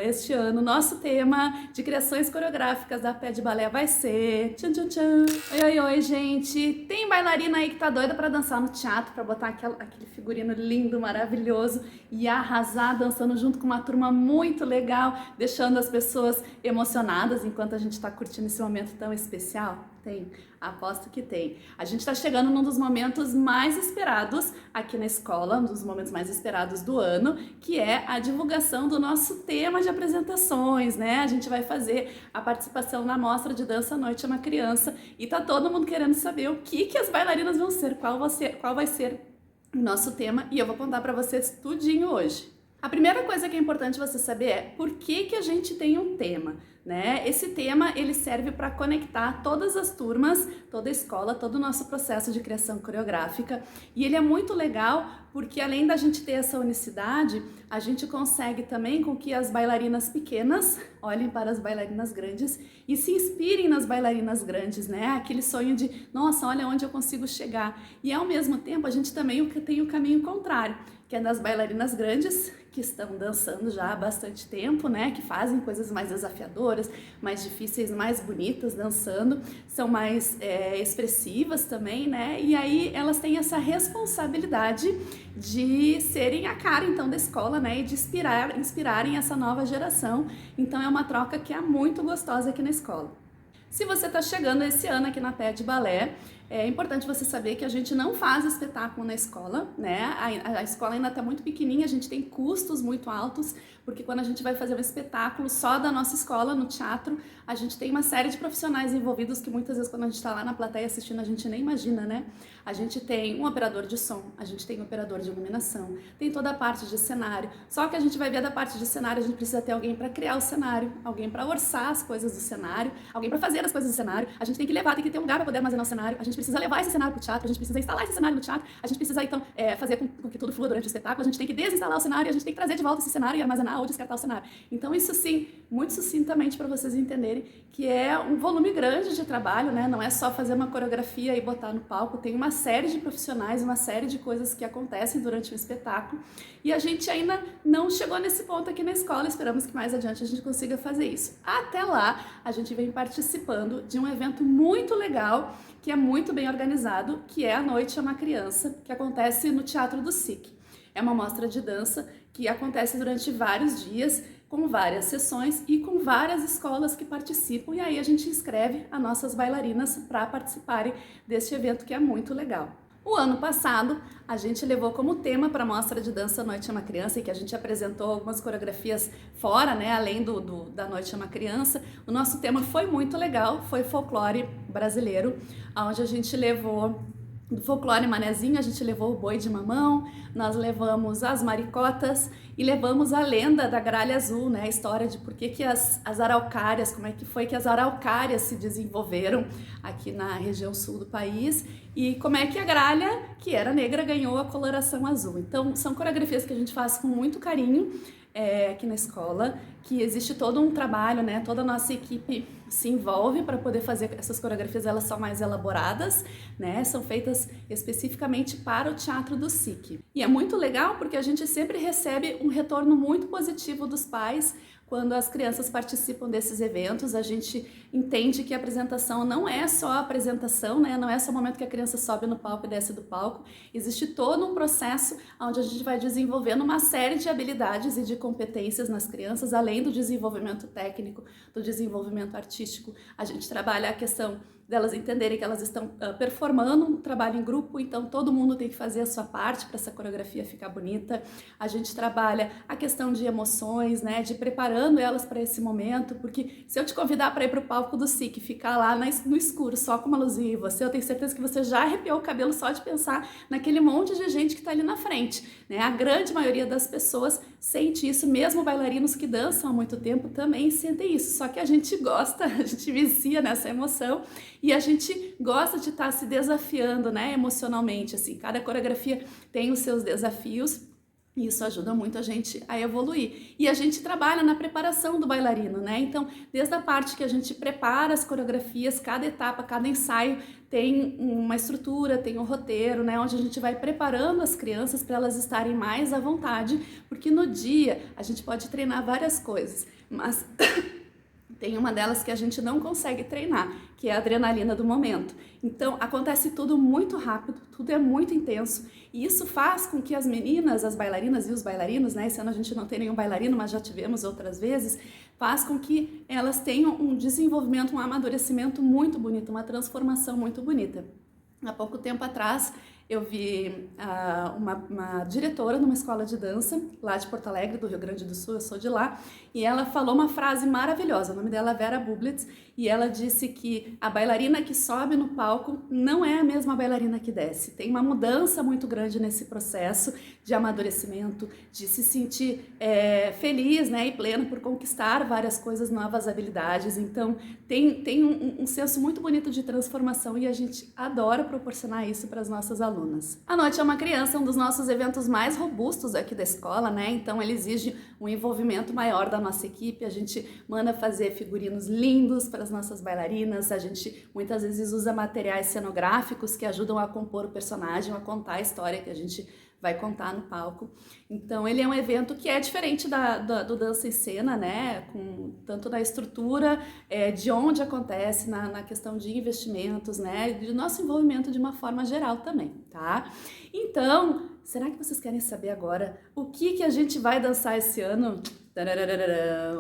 Este ano, nosso tema de criações coreográficas da Pé de Balé vai ser... Tchan, tchan, tchan. Oi, oi, oi, gente! Tem bailarina aí que tá doida pra dançar no teatro, pra botar aquele figurino lindo, maravilhoso e arrasar dançando junto com uma turma muito legal, deixando as pessoas emocionadas enquanto a gente tá curtindo esse momento tão especial? Tem, aposto que tem. A gente está chegando num dos momentos mais esperados aqui na escola, um dos momentos mais esperados do ano, que é a divulgação do nosso tema de apresentações, né? A gente vai fazer a participação na mostra de dança Noite é uma Criança e tá todo mundo querendo saber o que as bailarinas vão ser, qual vai ser o nosso tema, e eu vou contar para vocês tudinho hoje. A primeira coisa que é importante você saber é por que a gente tem um tema, né? Esse tema ele serve para conectar todas as turmas, toda a escola, todo o nosso processo de criação coreográfica, e ele é muito legal porque além da gente ter essa unicidade, a gente consegue também com que as bailarinas pequenas olhem para as bailarinas grandes e se inspirem nas bailarinas grandes, né? Aquele sonho de, nossa, olha onde eu consigo chegar. E ao mesmo tempo a gente também tem o caminho contrário, que é das bailarinas grandes, que estão dançando já há bastante tempo, né? Que fazem coisas mais desafiadoras, mais difíceis, mais bonitas dançando, são mais expressivas também, né? E aí elas têm essa responsabilidade de serem a cara então da escola, né? E de inspirarem essa nova geração. Então é uma troca que é muito gostosa aqui na escola. Se você está chegando esse ano aqui na Pé de Balé, é importante você saber que a gente não faz espetáculo na escola, né? A escola ainda está muito pequenininha, a gente tem custos muito altos, porque quando a gente vai fazer um espetáculo só da nossa escola, no teatro, a gente tem uma série de profissionais envolvidos que muitas vezes quando a gente está lá na plateia assistindo, a gente nem imagina, né? A gente tem um operador de som, a gente tem um operador de iluminação, tem toda a parte de cenário, só que a gente vai ver da parte de cenário, a gente precisa ter alguém para criar o cenário, alguém para orçar as coisas do cenário, alguém para fazer as coisas do cenário, a gente tem que levar, tem que ter um lugar para poder armazenar o cenário, a gente precisa levar esse cenário para o teatro, a gente precisa instalar esse cenário no teatro, a gente precisa então fazer com que tudo flua durante o espetáculo, a gente tem que desinstalar o cenário, a gente tem que trazer de volta esse cenário e armazenar ou descartar o cenário. Então isso sim, muito sucintamente para vocês entenderem que é um volume grande de trabalho, né? Não é só fazer uma coreografia e botar no palco, tem uma série de profissionais, uma série de coisas que acontecem durante o espetáculo e a gente ainda não chegou nesse ponto aqui na escola, esperamos que mais adiante a gente consiga fazer isso. Até lá, a gente vem participando de um evento muito legal, que é muito bem organizado, que é a Noite é uma Criança, que acontece no Teatro do SIC. É uma mostra de dança que acontece durante vários dias, com várias sessões e com várias escolas que participam, e aí a gente inscreve as nossas bailarinas para participarem deste evento que é muito legal. O ano passado, a gente levou como tema para a Mostra de Dança Noite é uma Criança, e que a gente apresentou algumas coreografias fora, né, além da Noite é uma Criança. O nosso tema foi muito legal, foi folclore brasileiro, onde a gente levou do folclore manezinho, a gente levou o boi de mamão, nós levamos as maricotas e levamos a lenda da gralha azul, né? A história de por que as araucárias, como é que foi que as araucárias se desenvolveram aqui na região sul do país e como é que a gralha, que era negra, ganhou a coloração azul. Então, são coreografias que a gente faz com muito carinho aqui na escola, que existe todo um trabalho, né? Toda a nossa equipe se envolve para poder fazer essas coreografias, elas são mais elaboradas, né? São feitas especificamente para o Teatro do SIC. E é muito legal porque a gente sempre recebe um retorno muito positivo dos pais quando as crianças participam desses eventos. A gente entende que a apresentação não é só a apresentação, né? Não é só o momento que a criança sobe no palco e desce do palco. Existe todo um processo onde a gente vai desenvolvendo uma série de habilidades e de competências nas crianças, além do desenvolvimento técnico, do desenvolvimento artístico. A gente trabalha a questão delas entenderem que elas estão performando um trabalho em grupo, então todo mundo tem que fazer a sua parte para essa coreografia ficar bonita. A gente trabalha a questão de emoções, né, de preparando elas para esse momento, porque se eu te convidar para ir para o palco do SIC, ficar lá no escuro, só com uma luzinha e você, eu tenho certeza que você já arrepiou o cabelo só de pensar naquele monte de gente que está ali na frente, né? A grande maioria das pessoas sente isso, mesmo bailarinos que dançam há muito tempo também sentem isso, só que a gente gosta, a gente vicia nessa emoção e a gente gosta de estar se desafiando, né, emocionalmente, assim. Cada coreografia tem os seus desafios E isso ajuda muito a gente a evoluir. E a gente trabalha na preparação do bailarino, né? Então, desde a parte que a gente prepara as coreografias, cada etapa, cada ensaio tem uma estrutura, tem um roteiro, né? Onde a gente vai preparando as crianças para elas estarem mais à vontade, porque no dia a gente pode treinar várias coisas, mas tem uma delas que a gente não consegue treinar, que é a adrenalina do momento. Então, acontece tudo muito rápido, tudo é muito intenso, e isso faz com que as meninas, as bailarinas e os bailarinos, né, esse ano a gente não tem nenhum bailarino, mas já tivemos outras vezes, faz com que elas tenham um desenvolvimento, um amadurecimento muito bonito, uma transformação muito bonita. Há pouco tempo atrás, eu vi uma diretora numa escola de dança, lá de Porto Alegre, do Rio Grande do Sul, eu sou de lá, e ela falou uma frase maravilhosa, o nome dela é Vera Bublitz, e ela disse que a bailarina que sobe no palco não é a mesma bailarina que desce. Tem uma mudança muito grande nesse processo de amadurecimento, de se sentir feliz, né, e pleno por conquistar várias coisas, novas habilidades. Então, tem um senso muito bonito de transformação e a gente adora proporcionar isso para as nossas alunas. A Noite é uma Criança é um dos nossos eventos mais robustos aqui da escola, né? Então ele exige um envolvimento maior da nossa equipe, a gente manda fazer figurinos lindos para as nossas bailarinas, a gente muitas vezes usa materiais cenográficos que ajudam a compor o personagem, a contar a história que a gente vai contar no palco. Então ele é um evento que é diferente do Dança em Cena, né? Tanto na estrutura, de onde acontece, na questão de investimentos, né? Do nosso envolvimento de uma forma geral também, tá? Então, será que vocês querem saber agora o que a gente vai dançar esse ano?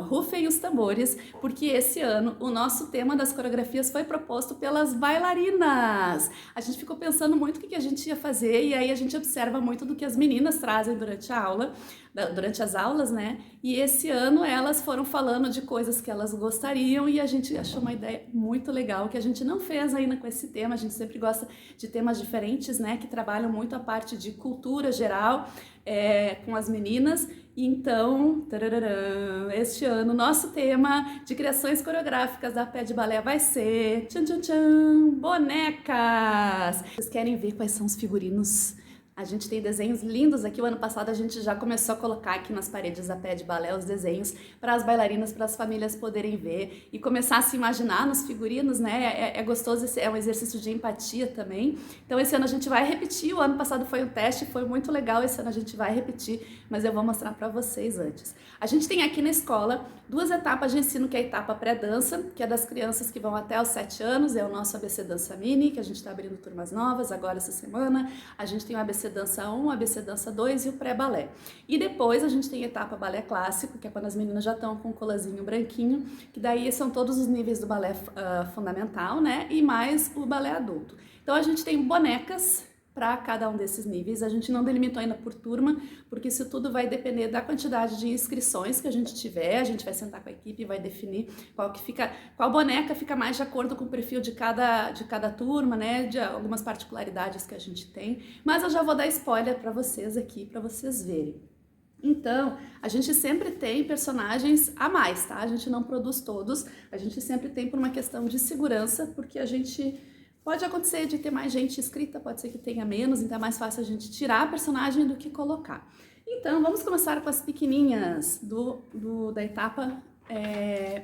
Rufem os tambores, porque esse ano o nosso tema das coreografias foi proposto pelas bailarinas. A gente ficou pensando muito o que a gente ia fazer e aí a gente observa muito do que as meninas trazem durante a aula, durante as aulas, né? E esse ano elas foram falando de coisas que elas gostariam e a gente achou uma ideia muito legal que a gente não fez ainda com esse tema. A gente sempre gosta de temas diferentes, né? Que trabalham muito a parte de cultura geral com as meninas. Então, este ano, nosso tema de criações coreográficas da Pé de Balé vai ser bonecas! Vocês querem ver quais são os figurinos? A gente tem desenhos lindos aqui. O ano passado a gente já começou a colocar aqui nas paredes da Pé de Balé os desenhos para as bailarinas, para as famílias poderem ver e começar a se imaginar nos figurinos, né? É gostoso, é um exercício de empatia também. Então esse ano a gente vai repetir. O ano passado foi um teste, foi muito legal. Esse ano a gente vai repetir, mas eu vou mostrar para vocês antes. A gente tem aqui na escola 2 etapas de ensino, que é a etapa pré-dança, que é das crianças que vão até os 7 anos, é o nosso ABC Dança Mini, que a gente está abrindo turmas novas agora essa semana. A gente tem o ABC Dança 1, ABC Dança 2 e o pré-balé. E depois a gente tem a etapa balé clássico, que é quando as meninas já estão com o colazinho branquinho, que daí são todos os níveis do balé fundamental, né? E mais o balé adulto. Então a gente tem bonecas para cada um desses níveis. A gente não delimitou ainda por turma, porque isso tudo vai depender da quantidade de inscrições que a gente tiver. A gente vai sentar com a equipe e vai definir qual boneca fica mais de acordo com o perfil de cada turma, né? De algumas particularidades que a gente tem. Mas eu já vou dar spoiler para vocês aqui, para vocês verem. Então, a gente sempre tem personagens a mais, tá? A gente não produz todos, a gente sempre tem por uma questão de segurança, porque a gente... Pode acontecer de ter mais gente inscrita, pode ser que tenha menos, então é mais fácil a gente tirar a personagem do que colocar. Então, vamos começar com as pequenininhas da etapa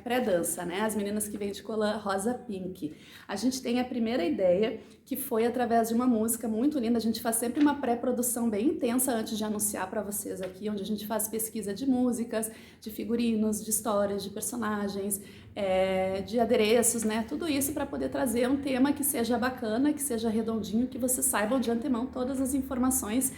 pré-dança, né? As meninas que vêm de colã rosa pink. A gente tem a primeira ideia, que foi através de uma música muito linda. A gente faz sempre uma pré-produção bem intensa antes de anunciar para vocês aqui, onde a gente faz pesquisa de músicas, de figurinos, de histórias, de personagens, de adereços, né? Tudo isso para poder trazer um tema que seja bacana, que seja redondinho, que vocês saibam de antemão todas as informações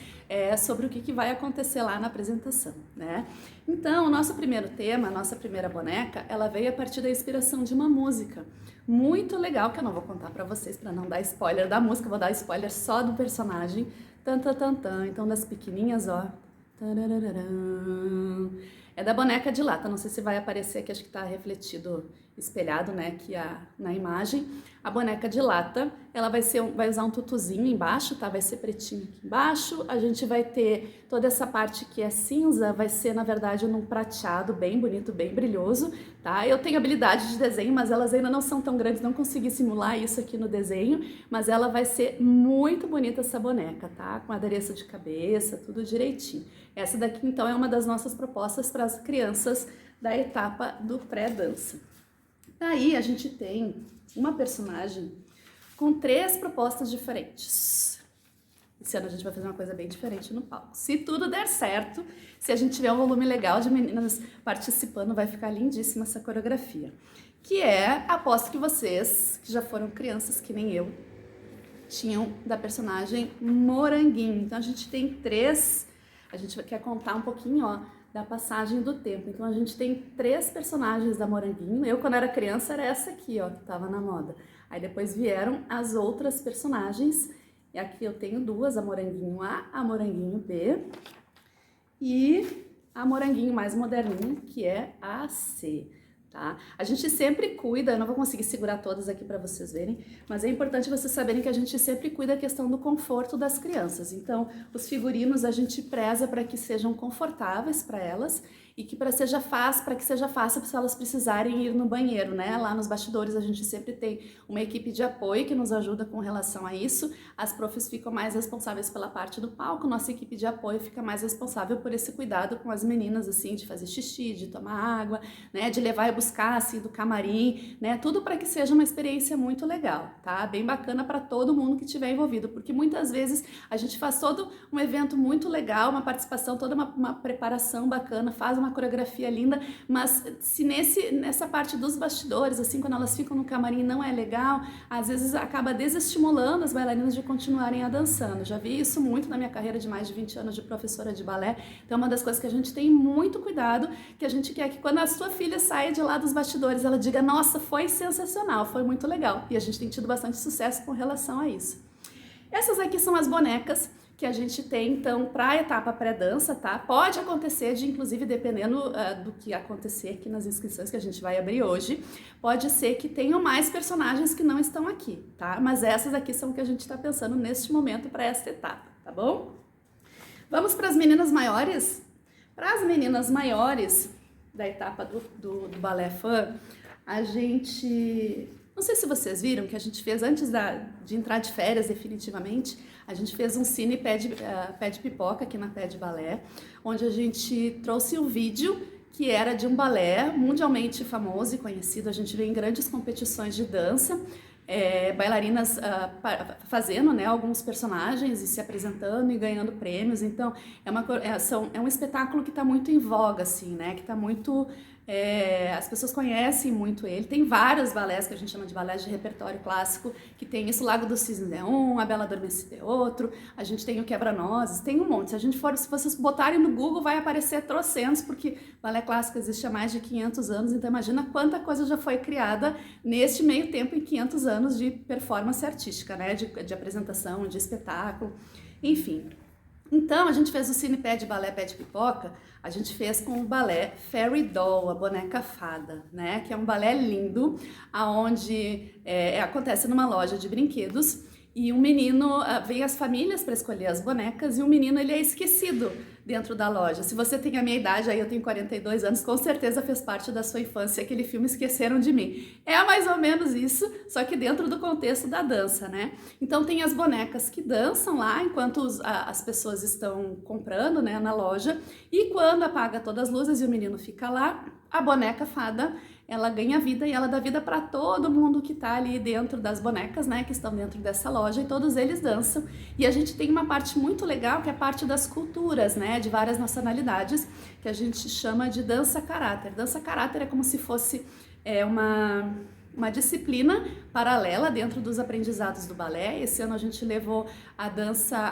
sobre o que vai acontecer lá na apresentação, né? Então, o nosso primeiro tema, a nossa primeira boneca, ela veio a partir da inspiração de uma música muito legal, que eu não vou contar para vocês para não dar spoiler da música, vou dar spoiler só do personagem. Tan, tan, tan, tan. Então, das pequenininhas, ó. É da boneca de lata, não sei se vai aparecer aqui, acho que está refletido, espelhado, né, aqui na imagem. A boneca de lata, ela vai usar um tutuzinho embaixo, tá? Vai ser pretinho aqui embaixo. A gente vai ter toda essa parte que é cinza, vai ser, na verdade, num prateado bem bonito, bem brilhoso, tá? Eu tenho habilidade de desenho, mas elas ainda não são tão grandes, não consegui simular isso aqui no desenho, mas ela vai ser muito bonita essa boneca, tá? Com adereço de cabeça, tudo direitinho. Essa daqui, então, é uma das nossas propostas para as crianças da etapa do pré-dança. Daí a gente tem uma personagem com 3 propostas diferentes. Esse ano a gente vai fazer uma coisa bem diferente no palco. Se tudo der certo, se a gente tiver um volume legal de meninas participando, vai ficar lindíssima essa coreografia. Que é, aposto que vocês, que já foram crianças que nem eu, tinham da personagem Moranguinho. Então a gente tem 3, a gente quer contar um pouquinho, ó, da passagem do tempo. Então a gente tem 3 personagens da Moranguinho. Eu, quando era criança, era essa aqui, ó, que tava na moda. Aí depois vieram as outras personagens. E aqui eu tenho 2, a Moranguinho A, a Moranguinho B e a Moranguinho mais moderninha, que é a C. Tá? A gente sempre cuida, eu não vou conseguir segurar todas aqui para vocês verem, mas é importante vocês saberem que a gente sempre cuida da questão do conforto das crianças. Então, os figurinos a gente preza para que sejam confortáveis para elas e que para que seja fácil se elas precisarem ir no banheiro, né? Lá nos bastidores a gente sempre tem uma equipe de apoio que nos ajuda com relação a isso. As profs ficam mais responsáveis pela parte do palco, nossa equipe de apoio fica mais responsável por esse cuidado com as meninas, assim, de fazer xixi, de tomar água, né? De levar e buscar, assim, do camarim, né? Tudo para que seja uma experiência muito legal, tá? Bem bacana para todo mundo que estiver envolvido, porque muitas vezes a gente faz todo um evento muito legal, uma participação, toda uma preparação bacana, faz uma coreografia linda, mas se nessa parte dos bastidores, assim, quando elas ficam no camarim não é legal, às vezes acaba desestimulando as bailarinas de continuarem a dançando. Já vi isso muito na minha carreira de mais de 20 anos de professora de balé. Então, uma das coisas que a gente tem muito cuidado, que a gente quer que quando a sua filha saia de lá dos bastidores, ela diga, nossa, foi sensacional, foi muito legal. E a gente tem tido bastante sucesso com relação a isso. Essas aqui são as bonecas que a gente tem, então, para a etapa pré-dança, tá? Pode acontecer inclusive, dependendo do que acontecer aqui nas inscrições que a gente vai abrir hoje, pode ser que tenham mais personagens que não estão aqui, tá? Mas essas aqui são o que a gente está pensando neste momento para esta etapa, tá bom? Vamos para as meninas maiores? Para as meninas maiores da etapa do Balé Fã, a gente... Não sei se vocês viram que a gente fez, antes de entrar de férias definitivamente, a gente fez um cine pé de pipoca aqui na Pé de Balé, onde a gente trouxe um vídeo que era de um balé mundialmente famoso e conhecido. A gente vê em grandes competições de dança, bailarinas fazendo, né, alguns personagens e se apresentando e ganhando prêmios. Então é um espetáculo que está muito em voga, assim, né, que está muito... as pessoas conhecem muito ele. Tem vários balés que a gente chama de balés de repertório clássico, que tem isso, Lago dos Cisnes é um, A Bela Adormecida é outro, a gente tem o Quebra-Nozes, tem um monte. Se vocês botarem no Google, vai aparecer trocentos, porque balé clássico existe há mais de 500 anos, então imagina quanta coisa já foi criada neste meio tempo, em 500 anos de performance artística, né, de apresentação, de espetáculo, enfim. Então, a gente fez o Cine Pé de Balé Pé de Pipoca, a gente fez com o balé Fairy Doll, a boneca fada, né? Que é um balé lindo, aonde acontece numa loja de brinquedos e um menino, vem as famílias para escolher as bonecas e o menino, ele é esquecido dentro da loja. Se você tem a minha idade, aí eu tenho 42 anos, com certeza fez parte da sua infância aquele filme Esqueceram de Mim. É mais ou menos isso, só que dentro do contexto da dança, né? Então tem as bonecas que dançam lá enquanto as pessoas estão comprando, né, na loja, e quando apaga todas as luzes e o menino fica lá, a boneca fada, ela ganha vida e ela dá vida para todo mundo que tá ali dentro das bonecas, né, que estão dentro dessa loja, e todos eles dançam. E a gente tem uma parte muito legal, que é a parte das culturas, né, de várias nacionalidades, que a gente chama de dança caráter. Dança caráter é como se fosse uma disciplina paralela dentro dos aprendizados do balé. Esse ano a gente levou a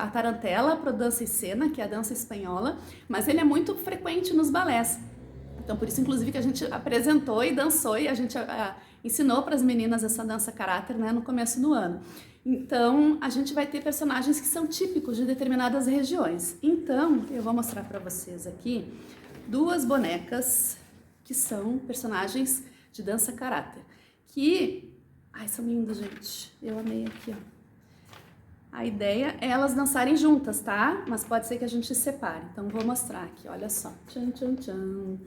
tarantela para a dança em cena, que é a dança espanhola, mas ele é muito frequente nos balés. Então, por isso, inclusive, que a gente apresentou e dançou e a gente ensinou para as meninas essa dança caráter, né, no começo do ano. Então, a gente vai ter personagens que são típicos de determinadas regiões. Então, eu vou mostrar para vocês aqui 2 bonecas que são personagens de dança caráter. Ai, são lindas, gente. Eu amei aqui, ó. A ideia é elas dançarem juntas, tá? Mas pode ser que a gente separe. Então, vou mostrar aqui, olha só. Tchan, tchan, tchan.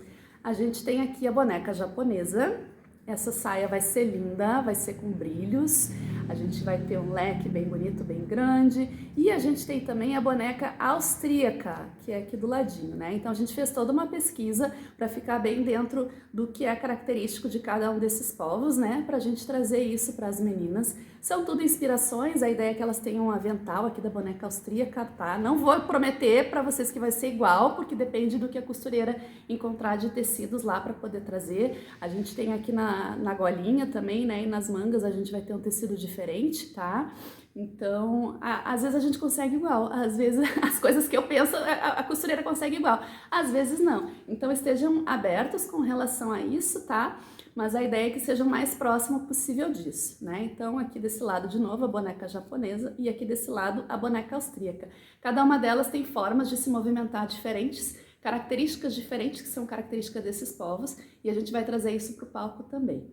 A gente tem aqui a boneca japonesa. Essa saia vai ser linda, vai ser com brilhos. A gente vai ter um leque bem bonito, bem grande. E a gente tem também a boneca austríaca, que é aqui do ladinho, né? Então a gente fez toda uma pesquisa para ficar bem dentro do que é característico de cada um desses povos, né? Pra gente trazer isso para as meninas. São tudo inspirações, a ideia é que elas tenham um avental aqui da boneca austríaca, tá? Não vou prometer para vocês que vai ser igual, porque depende do que a costureira encontrar de tecidos lá para poder trazer. A gente tem aqui na golinha também, né? E nas mangas a gente vai ter um tecido diferente, tá? Então, às vezes a gente consegue igual, às vezes as coisas que eu penso a costureira consegue igual, às vezes não. Então estejam abertos com relação a isso, tá? Mas a ideia é que seja o mais próximo possível disso, né? Então aqui desse lado de novo a boneca japonesa e aqui desse lado a boneca austríaca. Cada uma delas tem formas de se movimentar diferentes, características diferentes que são características desses povos e a gente vai trazer isso para o palco também.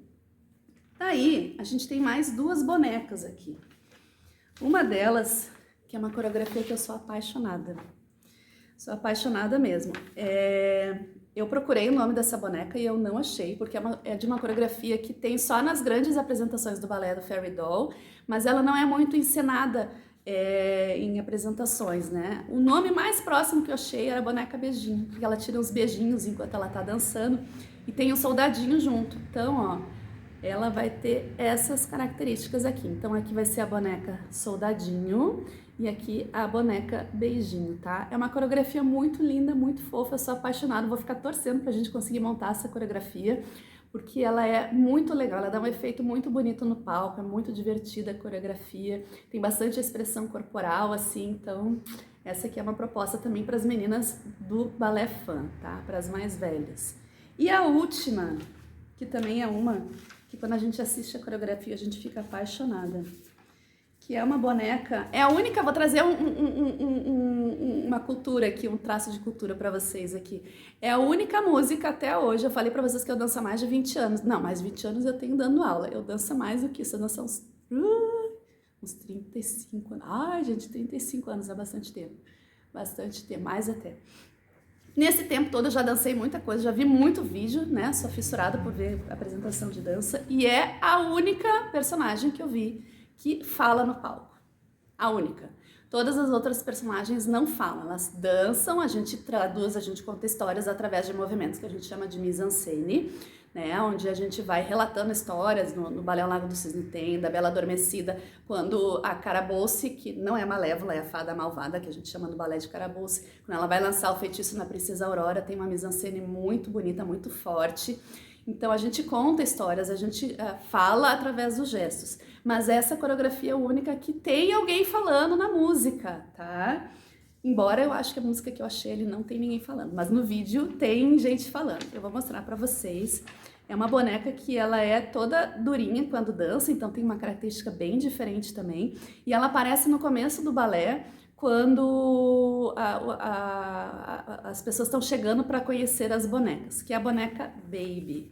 Daí a gente tem mais duas bonecas aqui. Uma delas, que é uma coreografia que eu sou apaixonada mesmo. Eu procurei o nome dessa boneca e eu não achei, porque é de uma coreografia que tem só nas grandes apresentações do balé do Fairy Doll, mas ela não é muito encenada em apresentações, né? O nome mais próximo que eu achei era boneca beijinho, porque ela tira uns beijinhos enquanto ela tá dançando e tem um soldadinho junto. Então, ó, ela vai ter essas características aqui. Então aqui vai ser a boneca soldadinho e aqui a boneca beijinho, tá? É uma coreografia muito linda, muito fofa, eu sou apaixonada, vou ficar torcendo pra gente conseguir montar essa coreografia, porque ela é muito legal, ela dá um efeito muito bonito no palco, é muito divertida a coreografia, tem bastante expressão corporal, assim, então essa aqui é uma proposta também para as meninas do balé fã, tá? Para as mais velhas. E a última, que também é uma que quando a gente assiste a coreografia a gente fica apaixonada, que é uma boneca, é a única, vou trazer uma cultura aqui, um traço de cultura para vocês aqui, é a única música até hoje, eu falei para vocês que eu danço há mais de 20 anos, não, mais de 20 anos eu tenho dando aula, eu danço mais do que isso, eu danço uns 35 anos, ai gente, 35 anos é bastante tempo, mais até. Nesse tempo todo eu já dancei muita coisa, já vi muito vídeo, né? Sou fissurada por ver apresentação de dança e é a única personagem que eu vi que fala no palco. A única. Todas as outras personagens não falam, elas dançam, a gente traduz, a gente conta histórias através de movimentos que a gente chama de mise-en-scène, né, onde a gente vai relatando histórias, no Balé ao Lago do Cisne tem, da Bela Adormecida, quando a Carabosse, que não é a Malévola, é a fada malvada, que a gente chama do balé de Carabosse, quando ela vai lançar o feitiço na Princesa Aurora, tem uma mise-en-scène muito bonita, muito forte. Então a gente conta histórias, a gente fala através dos gestos, mas essa coreografia é a única que tem alguém falando na música, tá? Embora eu acho que a música que eu achei ele não tem ninguém falando, mas no vídeo tem gente falando. Eu vou mostrar pra vocês. É uma boneca que ela é toda durinha quando dança, então tem uma característica bem diferente também. E ela aparece no começo do balé, quando as pessoas estão chegando para conhecer as bonecas, que é a boneca Baby.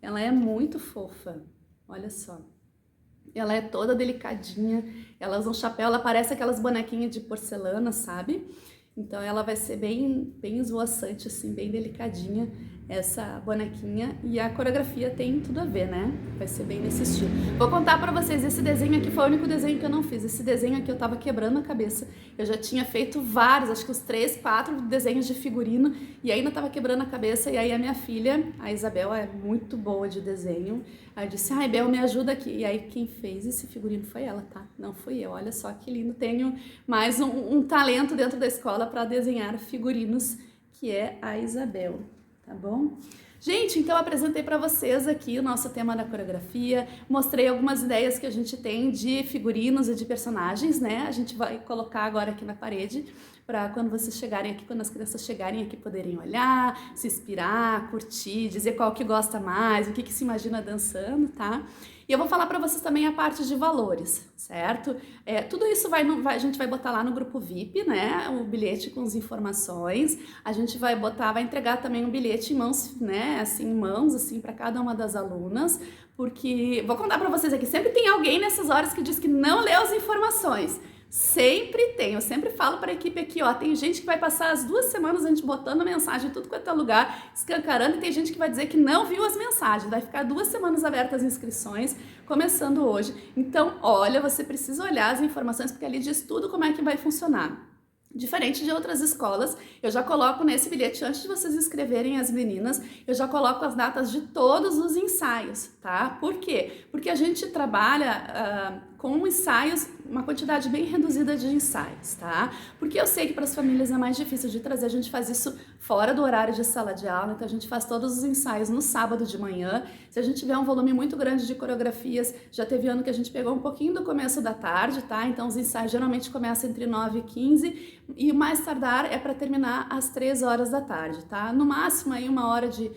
Ela é muito fofa, olha só. Ela é toda delicadinha, ela usa um chapéu, ela parece aquelas bonequinhas de porcelana, sabe? Então ela vai ser bem esvoaçante, assim, bem delicadinha essa bonequinha, e a coreografia tem tudo a ver, né? Vai ser bem nesse estilo. Vou contar pra vocês, esse desenho aqui foi o único desenho que eu não fiz. Esse desenho aqui eu tava quebrando a cabeça. Eu já tinha feito vários, acho que uns 3, 4 desenhos de figurino, e ainda tava quebrando a cabeça. E aí a minha filha, a Isabel, é muito boa de desenho. Aí eu disse, ai, Bel, me ajuda aqui. E aí quem fez esse figurino foi ela, tá? Não fui eu. Olha só que lindo. Tenho mais um talento dentro da escola para desenhar figurinos, que é a Isabel. Tá bom? Gente, então eu apresentei para vocês aqui o nosso tema da coreografia, mostrei algumas ideias que a gente tem de figurinos e de personagens, né? A gente vai colocar agora aqui na parede para quando vocês chegarem aqui, quando as crianças chegarem aqui poderem olhar, se inspirar, curtir, dizer qual que gosta mais, o que que se imagina dançando, tá? E eu vou falar para vocês também a parte de valores, certo? Tudo isso a gente vai botar lá no grupo VIP, né? O bilhete com as informações. A gente vai entregar também um bilhete em mãos, né? Assim, em mãos, assim, para cada uma das alunas, porque vou contar para vocês aqui, sempre tem alguém nessas horas que diz que não leu as informações. Sempre tem, eu sempre falo para a equipe aqui, ó, tem gente que vai passar as 2 semanas a gente botando mensagem em tudo quanto é lugar, escancarando, e tem gente que vai dizer que não viu as mensagens, vai ficar 2 semanas abertas as inscrições, começando hoje. Então, olha, você precisa olhar as informações, porque ali diz tudo como é que vai funcionar. Diferente de outras escolas, eu já coloco nesse bilhete, antes de vocês inscreverem as meninas, eu já coloco as datas de todos os ensaios, tá? Por quê? Porque a gente trabalha com ensaios, uma quantidade bem reduzida de ensaios, tá? Porque eu sei que para as famílias é mais difícil de trazer, a gente faz isso fora do horário de sala de aula, então a gente faz todos os ensaios no sábado de manhã. Se a gente tiver um volume muito grande de coreografias, já teve ano que a gente pegou um pouquinho do começo da tarde, tá? Então os ensaios geralmente começam entre 9 e 15 e o mais tardar é para terminar às 3 horas da tarde, tá? No máximo aí 1 hora de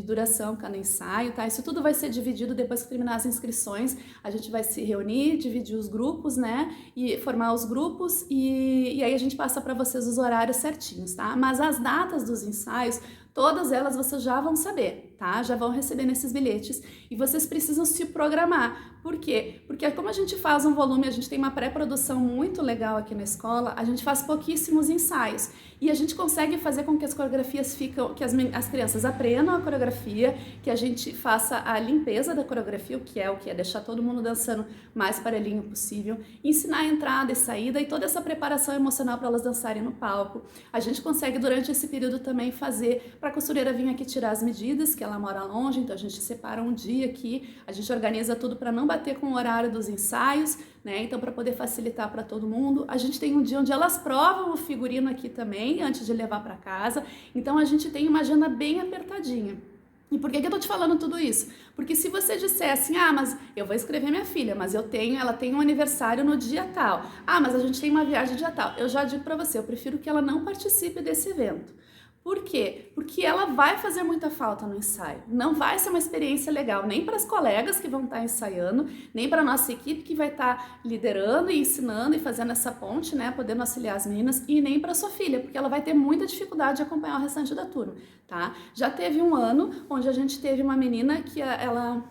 duração cada ensaio, tá? Isso tudo vai ser dividido depois que terminar as inscrições. A gente vai se reunir, dividir os grupos, né? E formar os grupos e aí a gente passa para vocês os horários certinhos, tá? Mas as datas dos ensaios, todas elas vocês já vão saber, tá? Já vão receber nesses bilhetes e vocês precisam se programar. Por quê? Porque como a gente faz um volume, a gente tem uma pré-produção muito legal aqui na escola, a gente faz pouquíssimos ensaios e a gente consegue fazer com que as coreografias ficam, que as crianças aprendam a coreografia, que a gente faça a limpeza da coreografia, o que é deixar todo mundo dançando mais parelhinho possível, ensinar a entrada e saída e toda essa preparação emocional para elas dançarem no palco. A gente consegue durante esse período também fazer para a costureira vir aqui tirar as medidas, que ela mora longe, então a gente separa um dia aqui, a gente organiza tudo para não bater com o horário dos ensaios, né? Então, para poder facilitar para todo mundo, a gente tem um dia onde elas provam o figurino aqui também, antes de levar para casa. Então, a gente tem uma agenda bem apertadinha. E por que eu tô te falando tudo isso? Porque se você disser assim, mas eu vou escrever minha filha, mas ela tem um aniversário no dia tal. Mas a gente tem uma viagem dia tal. Eu já digo para você, eu prefiro que ela não participe desse evento. Por quê? Porque ela vai fazer muita falta no ensaio. Não vai ser uma experiência legal nem para as colegas que vão estar ensaiando, nem para a nossa equipe que vai estar liderando e ensinando e fazendo essa ponte, né, podendo auxiliar as meninas, e nem para sua filha, porque ela vai ter muita dificuldade de acompanhar o restante da turma, tá? Já teve um ano onde a gente teve uma menina que ela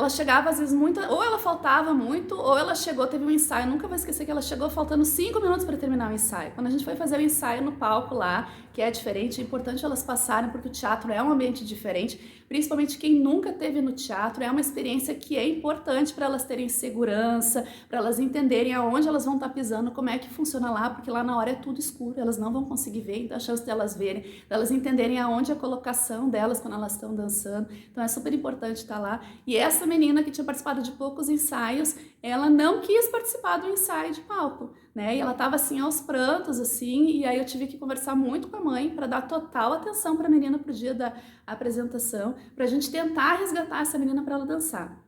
chegava às vezes muito, ou ela faltava muito, ou ela chegou, teve um ensaio, nunca vou esquecer que ela chegou faltando 5 minutos para terminar o ensaio. Quando a gente foi fazer o ensaio no palco lá, que é diferente, é importante elas passarem, porque o teatro é um ambiente diferente, principalmente quem nunca teve no teatro, é uma experiência que é importante para elas terem segurança, para elas entenderem aonde elas vão estar pisando, como é que funciona lá, porque lá na hora é tudo escuro, elas não vão conseguir ver, então a chance delas verem, delas entenderem aonde é a colocação delas quando elas estão dançando, então é super importante estar lá. E essa menina que tinha participado de poucos ensaios, ela não quis participar do ensaio de palco, né? E ela tava assim aos prantos, assim, e aí eu tive que conversar muito com a mãe para dar total atenção para a menina pro dia da apresentação, pra gente tentar resgatar essa menina para ela dançar.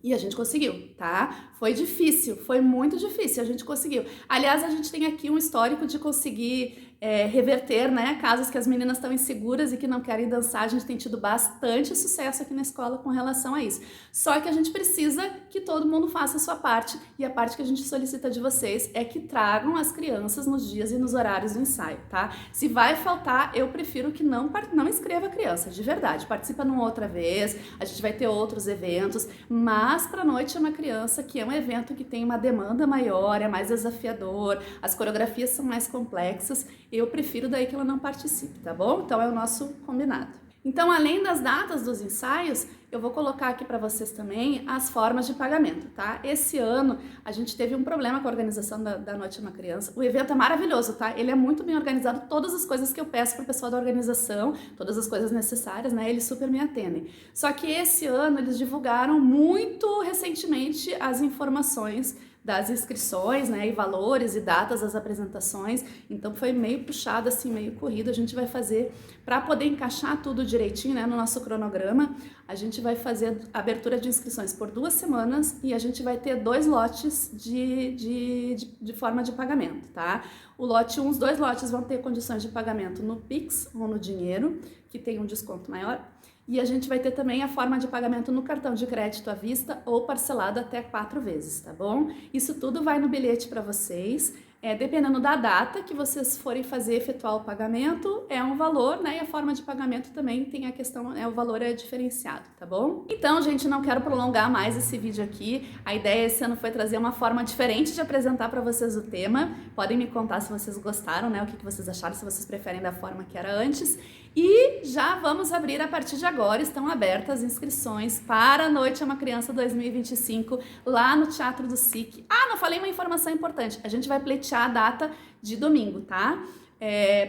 E a gente conseguiu, tá? Foi difícil, foi muito difícil, a gente conseguiu. Aliás, a gente tem aqui um histórico de conseguir reverter, né, casos que as meninas estão inseguras e que não querem dançar. A gente tem tido bastante sucesso aqui na escola com relação a isso. Só que a gente precisa que todo mundo faça a sua parte, e a parte que a gente solicita de vocês é que tragam as crianças nos dias e nos horários do ensaio, tá? Se vai faltar, eu prefiro que não inscreva a criança, de verdade. Participa numa outra vez, a gente vai ter outros eventos, mas pra noite é uma criança que é um evento que tem uma demanda maior, é mais desafiador, as coreografias são mais complexas. Eu prefiro daí que ela não participe, tá bom? Então é o nosso combinado. Então, além das datas dos ensaios, eu vou colocar aqui para vocês também as formas de pagamento, tá? Esse ano a gente teve um problema com a organização da Noite de uma Criança. O evento é maravilhoso, tá? Ele é muito bem organizado, todas as coisas que eu peço pro pessoal da organização, todas as coisas necessárias, né? Eles super me atendem. Só que esse ano eles divulgaram muito recentemente as informações das inscrições, né, e valores e datas das apresentações, então foi meio puxado, assim, meio corrido. A gente vai fazer, para poder encaixar tudo direitinho, né, no nosso cronograma, a gente vai fazer abertura de inscrições por 2 semanas e a gente vai ter 2 lotes de forma de pagamento, tá? O lote 1, os 2 lotes vão ter condições de pagamento no Pix ou no dinheiro, que tem um desconto maior. E a gente vai ter também a forma de pagamento no cartão de crédito à vista ou parcelado até 4 vezes, tá bom? Isso tudo vai no bilhete para vocês. Dependendo da data que vocês forem efetuar o pagamento, é um valor, né? E a forma de pagamento também tem a questão, o valor é diferenciado, tá bom? Então, gente, não quero prolongar mais esse vídeo aqui. A ideia esse ano foi trazer uma forma diferente de apresentar para vocês o tema. Podem me contar se vocês gostaram, né? O que vocês acharam, se vocês preferem da forma que era antes. E já vamos abrir a partir de agora, estão abertas as inscrições para a Noite é uma Criança 2025 lá no Teatro do SIC. Ah, não falei uma informação importante, a gente vai pleitear a data de domingo, tá?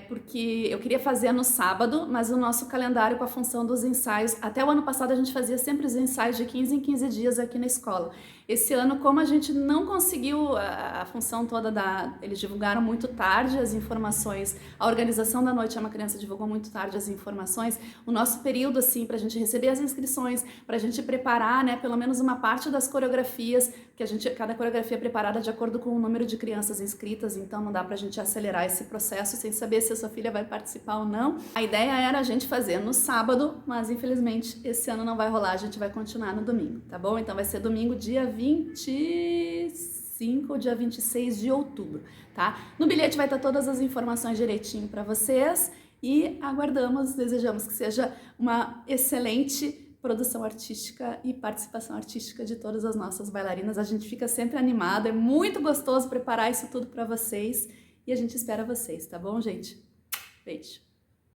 Porque eu queria fazer no sábado, mas o nosso calendário com a função dos ensaios, até o ano passado a gente fazia sempre os ensaios de 15 em 15 dias aqui na escola. Esse ano, como a gente não conseguiu a função toda eles divulgaram muito tarde as informações, a organização da Noite é uma Criança divulgou muito tarde as informações, o nosso período, assim, pra gente receber as inscrições, pra gente preparar, né, pelo menos uma parte das coreografias, que cada coreografia é preparada de acordo com o número de crianças inscritas, então não dá pra gente acelerar esse processo sem saber se a sua filha vai participar ou não. A ideia era a gente fazer no sábado, mas infelizmente esse ano não vai rolar, a gente vai continuar no domingo, tá bom? Então vai ser domingo, dia 25 ou dia 26 de outubro, tá? No bilhete vai estar todas as informações direitinho para vocês e desejamos que seja uma excelente produção artística e participação artística de todas as nossas bailarinas. A gente fica sempre animado, é muito gostoso preparar isso tudo para vocês e a gente espera vocês, tá bom, gente? Beijo!